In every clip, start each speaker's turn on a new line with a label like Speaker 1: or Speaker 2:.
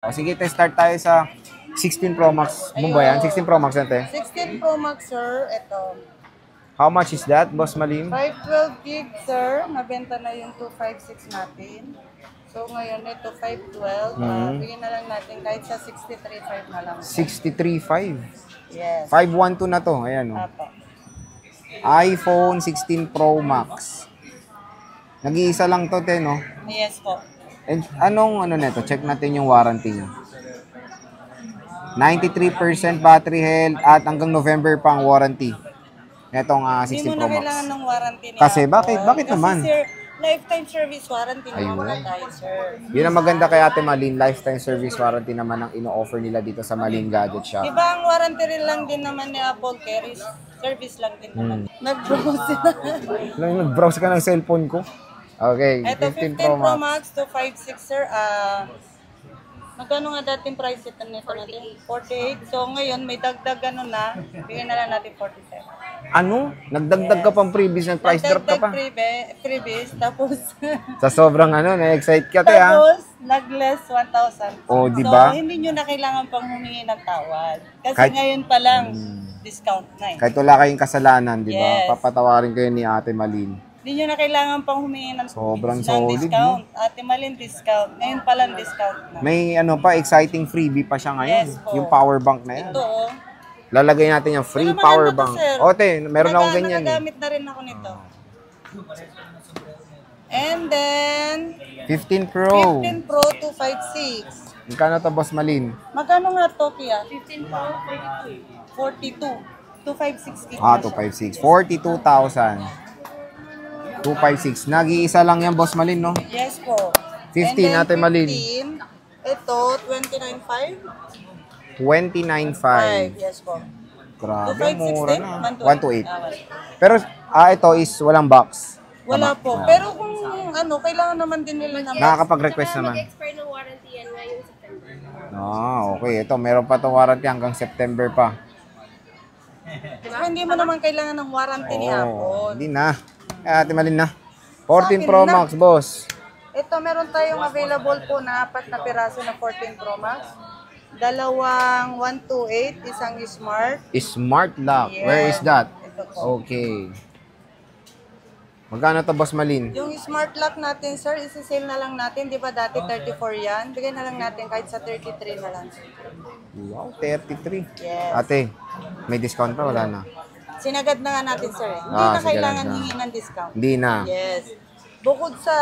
Speaker 1: O, sige, start tayo sa 16 Pro Max. Mo ba yan? 16 Pro Max natin.
Speaker 2: 16 Pro Max, sir. Ito.
Speaker 1: How much is that, Boss Malim?
Speaker 2: 512 gig, sir. Nabenta na yung 256 natin. So, ngayon, ito 512. Bigyan na lang natin kahit sa 63.5 na lang.
Speaker 1: 63.5?
Speaker 2: Yes.
Speaker 1: 512 na to. Ayan, o.
Speaker 2: Apo.
Speaker 1: iPhone 16 Pro Max. Nag-iisa lang to, te, no?
Speaker 2: Yes po.
Speaker 1: And anong ano nito? Check natin yung warranty niya. 93% battery health at hanggang November pa ang warranty. Netong 16 Pro Max.
Speaker 2: Hindi mo na kailangan ng warranty niya.
Speaker 1: Kasi bakit? Bakit
Speaker 2: kasi
Speaker 1: naman?
Speaker 2: Sir, lifetime service warranty
Speaker 1: Ayun.
Speaker 2: naman tayo, sir.
Speaker 1: Yun ang maganda kay Ate Malin. Lifetime service warranty naman ang ino-offer nila dito sa Malin Gadget Shop.
Speaker 2: Diba ang warranty rin lang din naman ni Apple Care is service lang din naman. Nag-browse na.
Speaker 1: Nag-browse ka ng cellphone ko. Okay,
Speaker 2: Ito
Speaker 1: 15
Speaker 2: 15
Speaker 1: Pro
Speaker 2: Pro
Speaker 1: Max.
Speaker 2: Max 256, sir. Magkano nga dating price ito nito natin? 48. So ngayon may dagdag ano na, bigyan na lang natin 47.
Speaker 1: Ano? Nagdagdag ka pang previous, nag-price drop ka pa.
Speaker 2: Previous, tapos
Speaker 1: Sa sobrang ano, na-excite ka, te, ha?
Speaker 2: tapos nag-less 1,000.
Speaker 1: Oh, di ba?
Speaker 2: So hindi nyo na kailangan pang humingi ng tawad. Kasi
Speaker 1: Kahit-
Speaker 2: ngayon pa lang discount na eh.
Speaker 1: Kahit wala kayong kasalanan, di ba?
Speaker 2: Yes.
Speaker 1: Papatawarin kayo ni Ate Malin.
Speaker 2: Hindi nyo na kailangan pang humingi ng
Speaker 1: Sobrang
Speaker 2: ng
Speaker 1: solid,
Speaker 2: discount. Ate Malin discount. Ngayon pa lang discount na.
Speaker 1: May ano pa, exciting freebie pa siya ngayon.
Speaker 2: Yes po.
Speaker 1: Yung power bank na yan.
Speaker 2: Ito oh.
Speaker 1: Lalagay natin yung free
Speaker 2: Pero
Speaker 1: power
Speaker 2: maganda to,
Speaker 1: bank.
Speaker 2: sir.
Speaker 1: O, te, meron akong ganyan.
Speaker 2: Nagagamit na rin ako nito. And then,
Speaker 1: 15 Pro.
Speaker 2: 15 Pro 256.
Speaker 1: Magkano to, Boss Malin?
Speaker 2: Magkano nga to, Kia? 15 Pro 42. 256.
Speaker 1: 256. 42,000. 256. Nag-iisa lang yan, Boss Malin, no?
Speaker 2: Yes po.
Speaker 1: 15, Ate Malin.
Speaker 2: 15, ito, 29.5.
Speaker 1: 29,500.
Speaker 2: Yes po.
Speaker 1: Grabe,
Speaker 2: 256
Speaker 1: mura
Speaker 2: din?
Speaker 1: na.
Speaker 2: 128.
Speaker 1: 128. Pero, ito is walang box.
Speaker 2: Wala po. Pero kung ano, kailangan naman din nila naman.
Speaker 1: Nakakapag-request naman.
Speaker 3: Mag-expire ng warranty yan ngayong September.
Speaker 1: Okay. Ito, meron pa itong warranty hanggang September pa.
Speaker 2: Diba? Hindi mo naman kailangan ng warranty ni Apple.
Speaker 1: Hindi na. Ate Malin na. 14
Speaker 2: Sa akin
Speaker 1: Pro
Speaker 2: na.
Speaker 1: Max, boss.
Speaker 2: Ito, meron tayong available po na 4 na piraso na 14 Pro Max. Dalawang 128, isang smart.
Speaker 1: Smart lock.
Speaker 2: Yes.
Speaker 1: Where is that?
Speaker 2: Ito po.
Speaker 1: Okay. Magkano to, Boss Malin?
Speaker 2: Yung smart lock natin, sir, isi-sale na lang natin. Di ba dati 34 yan? Bigyan na lang natin kahit sa 33 na lang.
Speaker 1: Wow, 33.
Speaker 2: Yes.
Speaker 1: Ate, may discount pa? Wala na.
Speaker 2: Sinagad na nga natin, sir. Hindi
Speaker 1: Ah,
Speaker 2: na
Speaker 1: sige
Speaker 2: kailangan
Speaker 1: lang.
Speaker 2: hingi ng discount.
Speaker 1: Hindi na.
Speaker 2: Yes. Bukod sa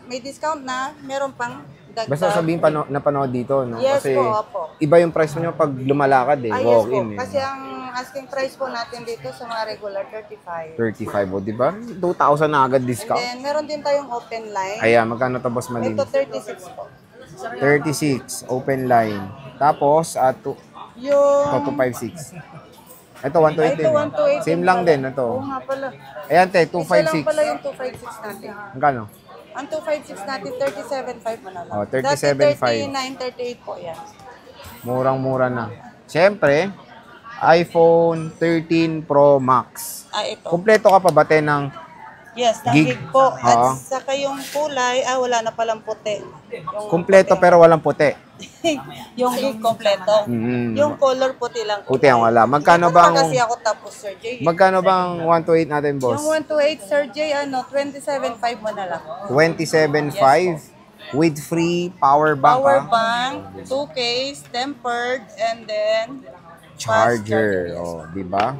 Speaker 2: may discount na, meron pang dagdag.
Speaker 1: Basta sabihin napanood dito, no?
Speaker 2: Yes
Speaker 1: Kasi
Speaker 2: po, opo.
Speaker 1: iba yung price mo nyo pag lumalakad eh.
Speaker 2: Ah, yes po.
Speaker 1: Walk-in eh.
Speaker 2: Kasi ang asking price po natin dito sa mga regular, 35.
Speaker 1: 35 o, di ba? 2,000 na agad
Speaker 2: And
Speaker 1: discount.
Speaker 2: then, meron din tayong open line.
Speaker 1: Ayan, magkano to, Boss Malin?
Speaker 2: Ito, 36 po.
Speaker 1: 36, open line. Tapos,
Speaker 2: Yung...
Speaker 1: 256. Ito, 128 din.
Speaker 2: Ito, 128
Speaker 1: Same
Speaker 2: din
Speaker 1: lang
Speaker 2: pala.
Speaker 1: din, ito.
Speaker 2: Oo nga pala.
Speaker 1: Ayan, te,
Speaker 2: Isa lang
Speaker 1: 256.
Speaker 2: pala yung 256 natin.
Speaker 1: Magkano?
Speaker 2: Ang 256 natin, 37.5 mo na lang.
Speaker 1: Oh, 37.5.
Speaker 2: Dati 39, 38 po yan.
Speaker 1: Murang-mura na. Siyempre, iPhone 13 Pro Max.
Speaker 2: Ito.
Speaker 1: Kumpleto ka pa ba, te, ng
Speaker 2: Yes,
Speaker 1: Gig.
Speaker 2: gig po.
Speaker 1: Oo.
Speaker 2: At saka yung kulay, wala na palang puti. Yung
Speaker 1: kumpleto pero walang puti?
Speaker 2: yung gig kompleto.
Speaker 1: Mm.
Speaker 2: Yung color puti lang.
Speaker 1: Puti ang wala. Magkano
Speaker 2: Ito
Speaker 1: bang
Speaker 2: naman kasi ako tapos, Sir Jay.
Speaker 1: magkano bang 128 natin, boss?
Speaker 2: Yung 128, Sir Jay, 27.5 mo na lang.
Speaker 1: 27.5 with free power bank.
Speaker 2: Power
Speaker 1: ah.
Speaker 2: bank, 2 case, tempered, and then fast
Speaker 1: Charger. Oh, di ba?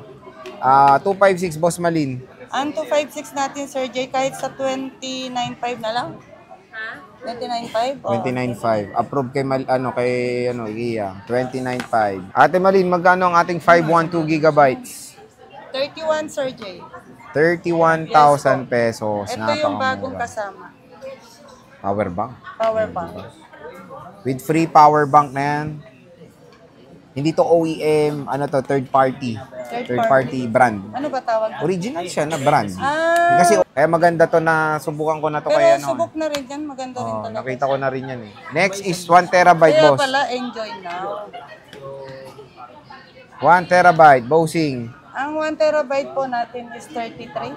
Speaker 1: 256, Boss Malin.
Speaker 2: Ang 256 natin, Sir Jay, kahit sa 29.5 na lang.
Speaker 3: Ha?
Speaker 2: 29.5?
Speaker 1: 29.5. Approve kay Iya. 29.5. Ate Malin, magkano ang ating 512 gigabytes?
Speaker 2: 31, Sir Jay.
Speaker 1: 31,000 pesos.
Speaker 2: Ito yung bagong
Speaker 1: Napakamura.
Speaker 2: kasama.
Speaker 1: Power bank.
Speaker 2: Power bank.
Speaker 1: With free power bank na yan. Hindi to OEM, third party. Third party brand.
Speaker 2: Ano ba tawag?
Speaker 1: Original siya na brand.
Speaker 2: Ah,
Speaker 1: Kasi kaya maganda to na subukan ko na to
Speaker 2: pero
Speaker 1: kaya
Speaker 2: subok na rin yan. Maganda rin talaga.
Speaker 1: nakita ko na rin yan eh. Next is 1 terabyte,
Speaker 2: Kaya
Speaker 1: boss.
Speaker 2: pala, enjoy now.
Speaker 1: 1 terabyte, bossing.
Speaker 2: Ang 1 terabyte po natin is 33.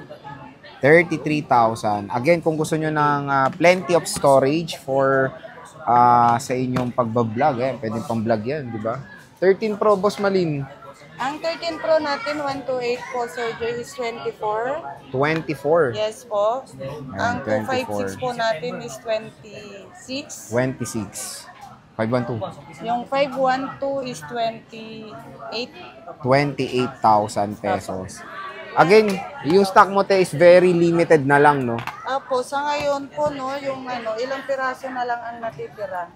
Speaker 1: 33,000. Again, kung gusto nyo ng plenty of storage for sa inyong pagbablog. Pwede pang vlog yan, di ba? 13 Pro, Boss Malin.
Speaker 2: Ang 13 Pro natin, 128 po, Sir Joy, is 24.
Speaker 1: 24.
Speaker 2: Yes po. Ang
Speaker 1: 24.
Speaker 2: 256 po natin is 26.
Speaker 1: 26. 512.
Speaker 2: Yung 512 is 28.
Speaker 1: 28,000 pesos. Again, yung stock mo te is very limited na lang, no?
Speaker 2: Apo, sa ngayon po, no, yung ilang piraso na lang ang natitira.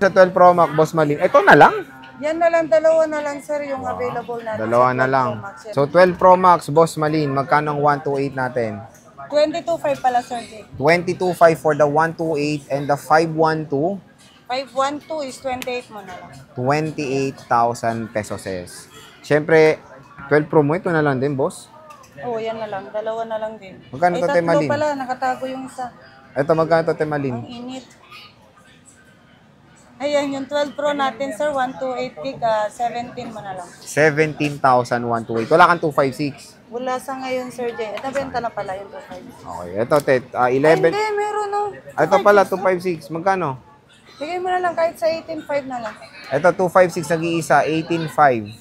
Speaker 1: Sa 12 Pro Max, Boss Malin, ito na lang.
Speaker 2: Yan na lang, dalawa na lang, sir, yung available natin.
Speaker 1: Dalawa
Speaker 2: sa
Speaker 1: na
Speaker 2: 12
Speaker 1: lang.
Speaker 2: Pro Max.
Speaker 1: So 12 Pro Max, Boss Malin, magkano ang 128 natin?
Speaker 2: 22.5 pala, sir.
Speaker 1: 22,500 for the 128 and the 512,
Speaker 2: 512 is 28 mo na lang.
Speaker 1: 28,000 pesos. Siyempre, 12 Pro mo, ito na lang din, boss.
Speaker 2: Oo, yan na lang. Dalawa na lang din.
Speaker 1: Magkano to,
Speaker 2: tatlo
Speaker 1: Temalin?
Speaker 2: pala, nakatago yung isa.
Speaker 1: Ito, magkano to, Temalin?
Speaker 2: Ang init. Ayan, yung 12 Pro natin, sir, 128 gig, 17 mo na lang.
Speaker 1: 17,128. Wala kang 256.
Speaker 2: Wala sa ngayon, Sir Jay. Nabenta na pala yung 256.
Speaker 1: Okay, ito, Tet.
Speaker 2: Ay,
Speaker 1: 11.
Speaker 2: hindi, meron no.
Speaker 1: Ito pala, 256. Magkano?
Speaker 2: Bigay mo na lang kahit sa 18.5 na lang.
Speaker 1: Ito, 256 nag-iisa, 18,500.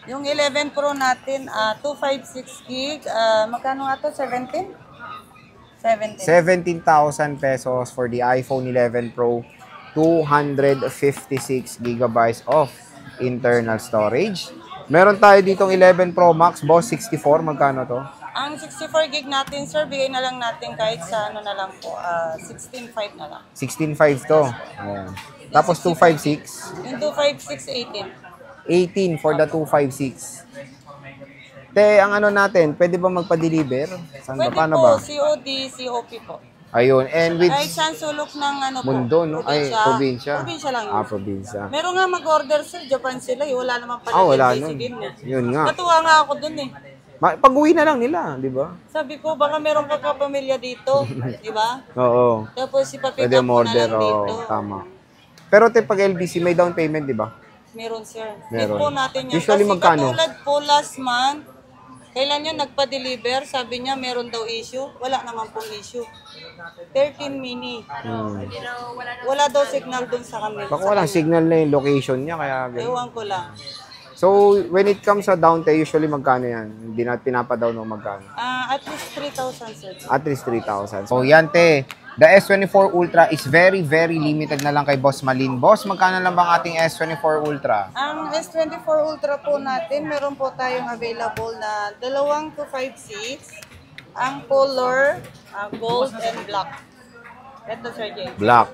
Speaker 2: Yung 11 Pro natin, 256 gig, magkano nga to? 17? 17.
Speaker 1: 17,000 pesos for the iPhone 11 Pro. 256 gigabytes of internal storage. Meron tayo ditong 11 Pro Max, boss, 64. Magkano to?
Speaker 2: Ang 64 gig natin, sir, bigay na lang natin kahit sa ano na lang po, 16.5 na lang.
Speaker 1: 16.5 to. Ayan. Tapos 256.
Speaker 2: Yung 256, 18.
Speaker 1: 18 for the 256. Te, ang ano natin, pwede ba magpa-deliver? Saan ba?
Speaker 2: Pwede
Speaker 1: Paano
Speaker 2: po,
Speaker 1: ba?
Speaker 2: COD, COP po.
Speaker 1: Ayun. And with
Speaker 2: Kahit saan sulok ng ano po.
Speaker 1: mundo, no? Ay, probinsya.
Speaker 2: Probinsya lang yun.
Speaker 1: Probinsya.
Speaker 2: Meron nga mag-order, sir, Japan sila, wala naman pala.
Speaker 1: Wala
Speaker 2: LBC
Speaker 1: nun.
Speaker 2: din, eh.
Speaker 1: Yun nga.
Speaker 2: Natuwa nga ako dun eh.
Speaker 1: Pag-uwi na lang nila, di ba?
Speaker 2: Sabi ko, baka meron ka kapamilya dito, di ba?
Speaker 1: Oo.
Speaker 2: Tapos ipapick
Speaker 1: Pwede
Speaker 2: up mo na
Speaker 1: order,
Speaker 2: lang dito.
Speaker 1: tama. Pero te, pag LBC, may down payment, di ba?
Speaker 2: Meron, sir.
Speaker 1: Meron.
Speaker 2: Meron. Po natin yan.
Speaker 1: Usually
Speaker 2: Kasi
Speaker 1: magkano?
Speaker 2: katulad po last month, kailan yun nagpa-deliver, sabi niya meron daw issue. Wala naman pong issue. 13 mini. Wala daw signal dun sa kanila.
Speaker 1: Baka walang signal na yung location niya, kaya ganun.
Speaker 2: Ewan ko lang.
Speaker 1: So, when it comes sa down te, usually magkano yan? Hindi na pinapadown o magkano?
Speaker 2: At least 3,000, sir.
Speaker 1: At least 3,000. So, yan te. The S24 Ultra is very, very limited na lang kay Boss Malin. Boss, magkano lang bang ating S24 Ultra?
Speaker 2: Ang S24 Ultra po natin, meron po tayong available na dalawang 256. Ang color, gold and black. Ito, Sir Jay.
Speaker 1: Black.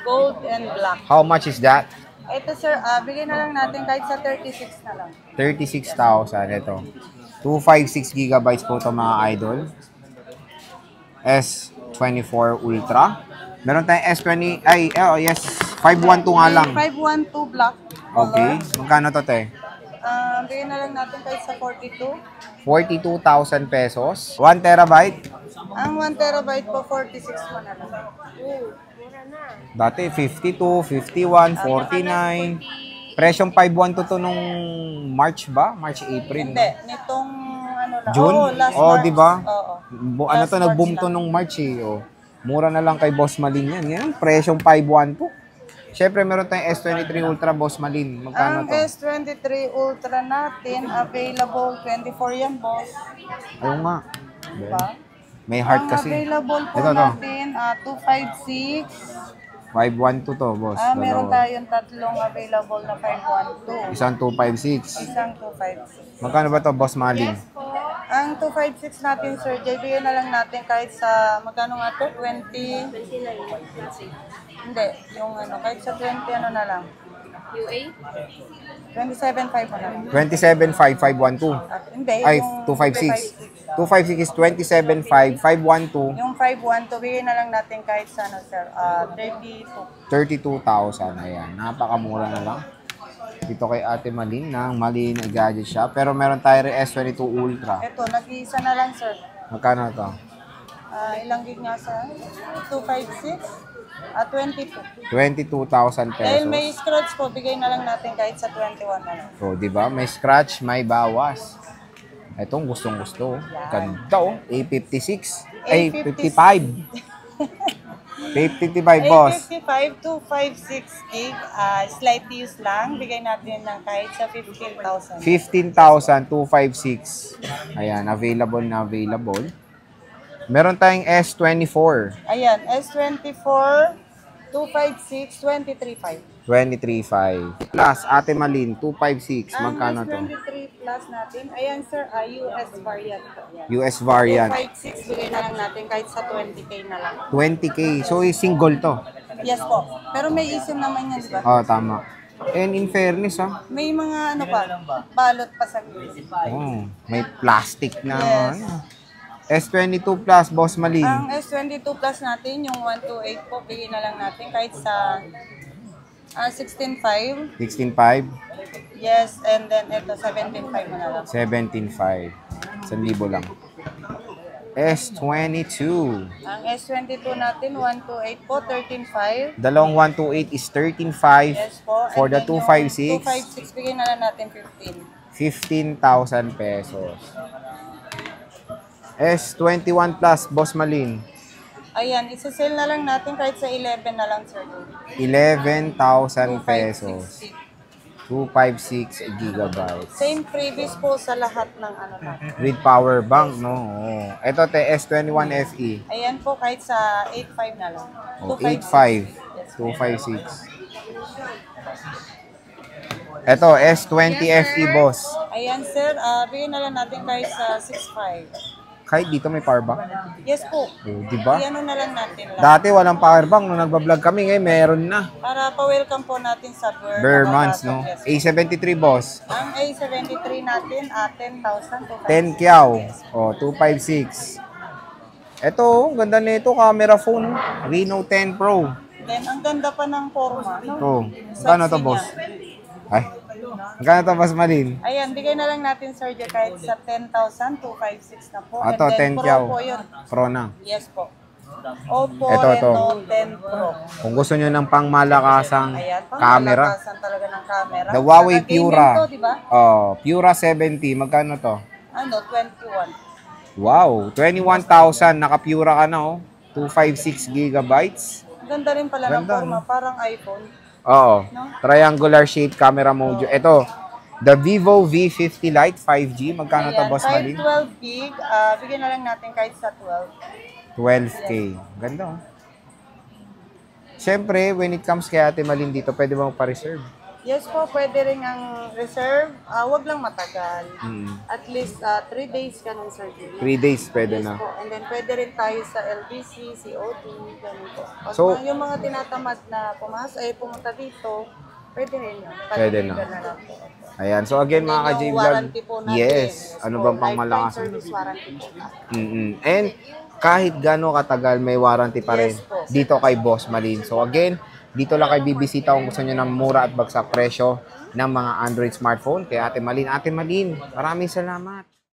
Speaker 2: Gold and black.
Speaker 1: How much is that?
Speaker 2: Ito, sir, bigyan na lang natin kahit sa 36 na lang.
Speaker 1: 36,000. Ito. 256 gigabytes po ito mga idol. S24 Ultra. Meron tayong S20, yes, 512 nga lang.
Speaker 2: 512 black color.
Speaker 1: Okay. Magkano to, te?
Speaker 2: Bigyan na lang natin kahit sa 42.
Speaker 1: 42,000 pesos. 1 terabyte.
Speaker 2: Ang 1 terabyte po, 46 mo na lang.
Speaker 3: Mura na.
Speaker 1: Dati 52, 51, 49. Presyong 512 to nung March ba? March, April.
Speaker 2: Hindi, nitong ano lang.
Speaker 1: June?
Speaker 2: Last
Speaker 1: Oh,
Speaker 2: March.
Speaker 1: di ba?
Speaker 2: Oo.
Speaker 1: Ano
Speaker 2: Last
Speaker 1: to, nag-boom
Speaker 2: March
Speaker 1: to
Speaker 2: lang.
Speaker 1: nung March eh. Oh. Mura na lang kay Boss Malin yan. Yan, presyong 512. Siyempre, meron tayong S23 Ultra, Boss Malin. Magkano
Speaker 2: Ang
Speaker 1: to?
Speaker 2: S23 Ultra natin, available 24 yan, boss.
Speaker 1: Ayun nga.
Speaker 2: Diba?
Speaker 1: May heart
Speaker 2: Ang
Speaker 1: kasi.
Speaker 2: available po
Speaker 1: Ito to.
Speaker 2: natin, 256.
Speaker 1: 512 to, boss.
Speaker 2: Meron
Speaker 1: Dalawa.
Speaker 2: tayong tatlong available na 512.
Speaker 1: Isang 256.
Speaker 2: Isang 256.
Speaker 1: Magkano ba to, Boss Malin?
Speaker 2: Ang 256 natin, Sir Jay, bigyan na lang natin kahit sa, magkano nga to? 20?
Speaker 3: 29.
Speaker 2: Hindi, yung ano, kahit sa 20 ano na lang.
Speaker 3: UA?
Speaker 2: 27.5 mo na lang.
Speaker 1: 27,512.
Speaker 2: Hindi,
Speaker 1: Ay,
Speaker 2: yung
Speaker 1: 256. 256 is 27,512.
Speaker 2: Yung 512, bigyan na lang natin kahit sa ano, sir, 32.
Speaker 1: 32,000. Ayan, napakamura na lang. Dito kay Ate Malin ng Malin Gadget Shop. Pero meron tayo rin S22 Ultra.
Speaker 2: Ito, nag-iisa na lang, sir.
Speaker 1: Magkano to?
Speaker 2: Ilang gig nga sa 256? 22.
Speaker 1: 22,000
Speaker 2: Dahil
Speaker 1: pesos.
Speaker 2: may scratch po, bigay na lang natin kahit sa 21 na lang.
Speaker 1: So, di ba? May scratch, may bawas. Itong gustong-gusto. Ganda oh. A56. Ay,
Speaker 2: A56.
Speaker 1: 55. 855, boss.
Speaker 2: 855 to 56 gig. Slight use lang. Bigay natin ng kahit sa 15,000.
Speaker 1: 15,256. Ayan, available na available. Meron tayong S24.
Speaker 2: Ayan, S24, 256, 23.5.
Speaker 1: 23.5. Plus, Ate Malin, 256.
Speaker 2: Ang
Speaker 1: Magkano to?
Speaker 2: S23 plus natin, ayan sir, US variant po. Ayan.
Speaker 1: US variant.
Speaker 2: 256, bigay na lang natin kahit sa 20K na lang.
Speaker 1: 20K. So, single to.
Speaker 2: Yes po. Pero may isim naman yan, di ba?
Speaker 1: Oh, tama. And in fairness,
Speaker 2: May mga ano pa, balot pa sa gilid.
Speaker 1: oh, may plastic na.
Speaker 2: Yes.
Speaker 1: Ano. S22 Plus, Boss Malin.
Speaker 2: Ang S22 plus natin, yung 128 po, bigay na lang natin kahit sa 16.5.
Speaker 1: 16.5.
Speaker 2: Yes, and then ito, 17.5 mo na lang.
Speaker 1: 17.5. 1,000 lang. S22.
Speaker 2: Ang S22 natin, 128 po, 13.5.
Speaker 1: Dalawang 128 is 13.5.
Speaker 2: Yes po.
Speaker 1: For
Speaker 2: And
Speaker 1: the
Speaker 2: then yung
Speaker 1: 256,
Speaker 2: 256, bigay na lang natin 15.
Speaker 1: 15,000 pesos. S21 Plus, Boss Malin.
Speaker 2: Ayan, isa-sell na lang natin kahit sa 11 na lang, sir.
Speaker 1: 11,000 pesos.
Speaker 2: 256.
Speaker 1: 256 gigabytes.
Speaker 2: Same previous po sa lahat ng ano natin.
Speaker 1: With power bank, no? Oo. Ito, S21 FE.
Speaker 2: Ayan po, kahit sa 85 na lang.
Speaker 1: Oh,
Speaker 2: 256.
Speaker 1: 85. 256. Ito, S20 FE, boss.
Speaker 2: Ayan, sir. Bigyan na lang natin kahit sa 65.
Speaker 1: Kahit dito may power bank.
Speaker 2: Yes po.
Speaker 1: Oh, diba?
Speaker 2: Iyan na lang natin lang.
Speaker 1: Dati walang power bank. Nung nagbablog kami, ngayon meron na.
Speaker 2: Para pa-welcome po natin sa
Speaker 1: Bare months, no? A73, boss.
Speaker 2: Ang A73 natin, 10,000 po.
Speaker 1: 10 kyaw. O, 256. Ito, ang ganda nito, camera phone. Reno 10 Pro.
Speaker 2: Then, ang ganda pa ng forma, no?
Speaker 1: Ito. Gano'n to, boss? Ay. Gano'n to, boss Malin?
Speaker 2: Ayan, bigay na lang natin, sir, dyan kahit sa 10,000, 256 na po.
Speaker 1: Ito, 10
Speaker 2: Pro
Speaker 1: kyaw.
Speaker 2: po yun.
Speaker 1: Pro na.
Speaker 2: Yes po. Oppo
Speaker 1: Ito.
Speaker 2: Reno 10 Pro.
Speaker 1: Kung gusto nyo ng pangmalakasang
Speaker 2: Ayan,
Speaker 1: camera.
Speaker 2: pangmalakasan talaga ng camera.
Speaker 1: The Huawei
Speaker 2: Saka gaming
Speaker 1: Pura.
Speaker 2: to, diba?
Speaker 1: Oh, Pura 70. Magkano to?
Speaker 2: Ano, 21.
Speaker 1: Wow, 21,000. Naka-Pura ka na, oh. 256 gigabytes.
Speaker 2: Ganda rin pala ng
Speaker 1: Ganda,
Speaker 2: forma,
Speaker 1: no?
Speaker 2: parang iPhone.
Speaker 1: Oo.
Speaker 2: No?
Speaker 1: Triangular shaped camera module. Ito, the Vivo V50 Lite 5G. Magkano to,
Speaker 2: Ayan,
Speaker 1: boss
Speaker 2: kahit
Speaker 1: Malin?
Speaker 2: 12 gig, bigyan na lang natin kahit sa 12.
Speaker 1: 12K. Ganda, oh. Siyempre, when it comes kay Ate Malin dito, pwede mo pa-reserve.
Speaker 2: Yes po, pwede rin ang reserve. Wag lang matagal. At least 3 days ka ng surgery.
Speaker 1: 3 days, pwede
Speaker 2: Yes
Speaker 1: na.
Speaker 2: po. And then pwede rin tayo sa LBC, COD, ganun po. Pag
Speaker 1: So-
Speaker 2: yung mga tinatamad na pumunta dito, pwede rin yun.
Speaker 1: Pwede na.
Speaker 2: lang po.
Speaker 1: Ayan. So again, mga
Speaker 2: Yung
Speaker 1: ka-J-Vlog.
Speaker 2: warranty po natin.
Speaker 1: Yes. Ano
Speaker 2: po,
Speaker 1: bang pang
Speaker 2: lifetime
Speaker 1: malakas?
Speaker 2: service warranty po.
Speaker 1: And kahit gano'ng katagal, may warranty pa rin
Speaker 2: Yes po.
Speaker 1: dito kay Boss Malin. So again, dito lang kayo bibisita kung gusto nyo ng mura at bagsak presyo ng mga Android smartphone. Kaya Ate Malin, maraming salamat.